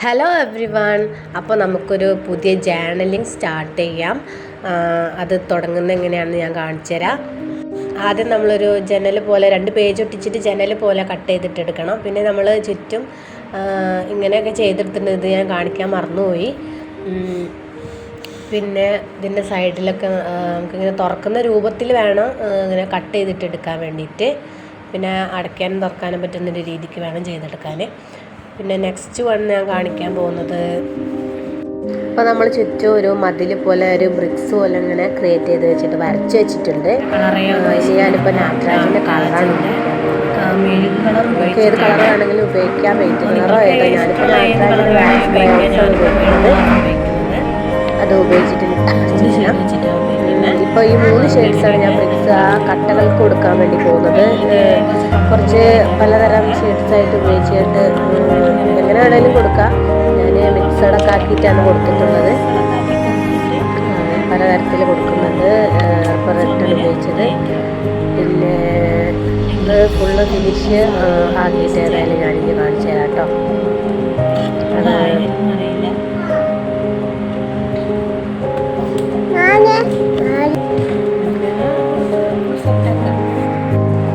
Hello every one. അപ്പോൾ നമുക്കൊരു പുതിയ ജേർണലിംഗ് സ്റ്റാർട്ട് ചെയ്യാം. അത് തുടങ്ങുന്നത് എങ്ങനെയാണെന്ന് ഞാൻ കാണിച്ചു തരാം. ആദ്യം നമ്മളൊരു ജനൽ പോലെ 2 പേജ് ഒട്ടിച്ചിട്ട് ജനൽ പോലെ കട്ട് ചെയ്തിട്ടെടുക്കണം. പിന്നെ നമ്മൾ ചുറ്റും ഇങ്ങനെയൊക്കെ ചെയ്തെടുത്തിട്ടുണ്ട്. ഞാൻ കാണിക്കാൻ മറന്നുപോയി. പിന്നെ ഇതിൻ്റെ സൈഡിലൊക്കെ നമുക്കിങ്ങനെ തുറക്കുന്ന രൂപത്തിൽ വേണം ഇങ്ങനെ കട്ട് ചെയ്തിട്ടെടുക്കാൻ വേണ്ടിയിട്ട്. പിന്നെ അടയ്ക്കാനും തുറക്കാനും പറ്റുന്നൊരു രീതിക്ക് വേണം ചെയ്തെടുക്കാൻ. പിന്നെ നെക്സ്റ്റ് ഞാൻ കാണിക്കാൻ പോകുന്നത്, അപ്പോൾ നമ്മൾ ചുറ്റും ഒരു മതിൽ പോലെ ഒരു ബ്രിക്സ് പോലെ ഇങ്ങനെ ക്രിയേറ്റ് ചെയ്ത് വെച്ചിട്ട് വരച്ച് വെച്ചിട്ടുണ്ട്. ഞാനിപ്പോൾ നാട്രാജിൻ്റെ കളറാണ് നമുക്ക് ഏത് കളർ വേണമെങ്കിലും ഉപയോഗിക്കാം. പെയിൻറ്റ് കളറോ ഏതോ. ഞാനിപ്പോൾ നാട്രാജിൻ്റെ വാക്സ് ക്രയോൺസാണ് ഉപയോഗിക്കുന്നത്. അത് ഉപയോഗിച്ചിട്ട് ഇപ്പോൾ ഈ 3 ഷെയ്ഡ്സാണ് ഞാൻ ബ്രിക്സ് ആ കട്ടകൾക്ക് കൊടുക്കാൻ വേണ്ടി പോകുന്നത്. കുറച്ച് പലതരം ഷെയ്ഡ്സായിട്ട് ഉപയോഗിച്ചിട്ട് എങ്ങനെ വേണമെങ്കിലും കൊടുക്കാം. ഞാൻ മിക്സഡൊക്കെ ആക്കിയിട്ടാണ് കൊടുത്തിട്ടുള്ളത്. പലതരത്തിൽ കൊടുക്കുന്നുണ്ട്. ഇപ്പോൾ റെഡാണ് ഉപയോഗിച്ചത്. പിന്നെ ഇത് ഫുള്ള് ഫിനിഷ് ആക്കിയിട്ട് ഏതായാലും ഞാനിങ്ങനെ കാണിച്ചു തരാം കേട്ടോ.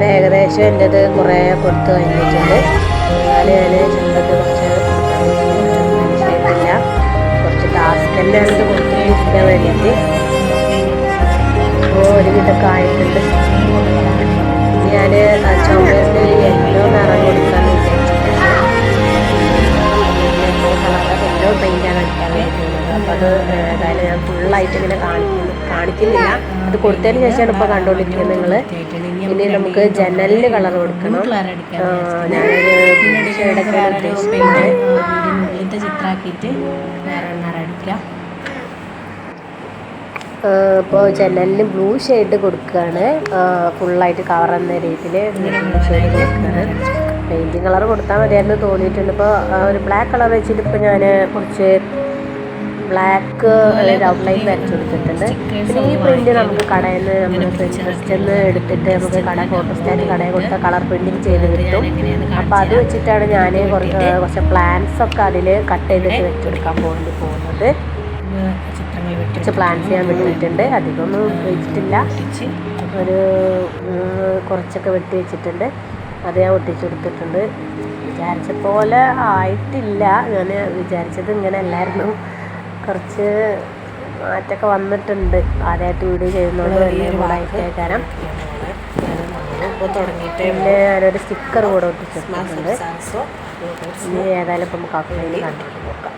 ഏകദേശം എൻ്റെത് കുറേ കൊടുത്ത് കഴിഞ്ഞിട്ടുണ്ട്. എന്നാലും ഞാൻ ചെറുതൊക്കെ കുറച്ച് ടാസ്ക് തന്നെയാണ് ഇത് കൊടുത്തിരിക്കാൻ വേണ്ടിയിട്ട്. അപ്പോൾ ഒരു വിധമൊക്കെ ആയിട്ടുണ്ട്. ഞാൻ ചുമരിൽ യെല്ലോ നിറം കൊടുക്കാൻ വിചാരിച്ചിട്ടുണ്ട്. യെല്ലോ പെയിൻ്റാണ് അടിക്കാൻ വേണ്ടിയിട്ടുള്ളത്. അപ്പോൾ അത് ഏതായാലും ഞാൻ ഫുള്ളായിട്ട് ഇങ്ങനെ കാണിക്കുന്നില്ല. അത് കൊടുത്തതിന് ശേഷമാണ് ഇപ്പോൾ കണ്ടുകൊണ്ടിരിക്കുന്നത് നിങ്ങൾ. ഇനി നമുക്ക് ജനലിന് കളർ കൊടുക്കണം. ഞാനൊരു ഷെയ്ഡൊക്കെ ഉദ്ദേശിക്കുന്നത് ചിത്രമാക്കിയിട്ട് വേറെ നിറടിക്കാം. ഇപ്പോൾ ജനലിന് ബ്ലൂ ഷെയ്ഡ് കൊടുക്കുകയാണ്. ഫുള്ളായിട്ട് കവർ എന്ന രീതിയിൽ ബ്ലൂ ഷെയ്ഡ് കൊടുക്കുകയാണ്. പെയിൻറ്റിങ് കളർ കൊടുത്താൽ മതിയായിരുന്നു തോന്നിയിട്ടുണ്ട്. ഇപ്പോൾ ഒരു ബ്ലാക്ക് കളർ വെച്ചിട്ട് ഇപ്പോൾ ഞാൻ കുറച്ച് ബ്ലാക്ക് ഔട്ട്ലൈൻ വരച്ച് കൊടുത്തിട്ടുണ്ട്. പിന്നെ ഈ പ്രിൻറ്റ് നമുക്ക് കടയിൽ നിന്ന് നമ്മൾ ഫസ്റ്റ് നിന്ന് എടുത്തിട്ട് നമുക്ക് ഫോട്ടോസ്റ്റാറ്റ് കടയിൽ കൊടുത്താൽ കളർ പ്രിൻറ്റിങ് ചെയ്ത് കിട്ടും. അപ്പോൾ അത് വെച്ചിട്ടാണ് ഞാൻ കുറച്ച് പ്ലാന്റ്സൊക്കെ അതിൽ കട്ട് ചെയ്തിട്ട് വെച്ചെടുക്കാൻ പോകുന്നത്. കുറച്ച് പ്ലാന്റ്സ് ഞാൻ വെട്ടിയിട്ടുണ്ട്. അധികമൊന്നും വെച്ചിട്ടില്ല. ഒരു കുറച്ചൊക്കെ വെട്ടി വെച്ചിട്ടുണ്ട്. അത് ഞാൻ ഒട്ടിച്ചെടുത്തിട്ടുണ്ട്. വിചാരിച്ച പോലെ ആയിട്ടില്ല. ഞാൻ വിചാരിച്ചത് ഇങ്ങനെ അല്ലായിരുന്നു. കുറച്ച് മാറ്റമൊക്കെ വന്നിട്ടുണ്ട്. ആദ്യമായിട്ട് വീഡിയോ ചെയ്യുന്നതുകൊണ്ട് വലിയ കൂടായിട്ടേക്കാരം. പിന്നെ ഞാനൊരു സ്റ്റിക്കർ കൂടെ ഒട്ടിച്ചിട്ടുണ്ട്. ഇനി ഏതായാലും ഇപ്പം നമുക്ക് ഓഫ്ലൈനിൽ കണ്ടിട്ട് നോക്കാം.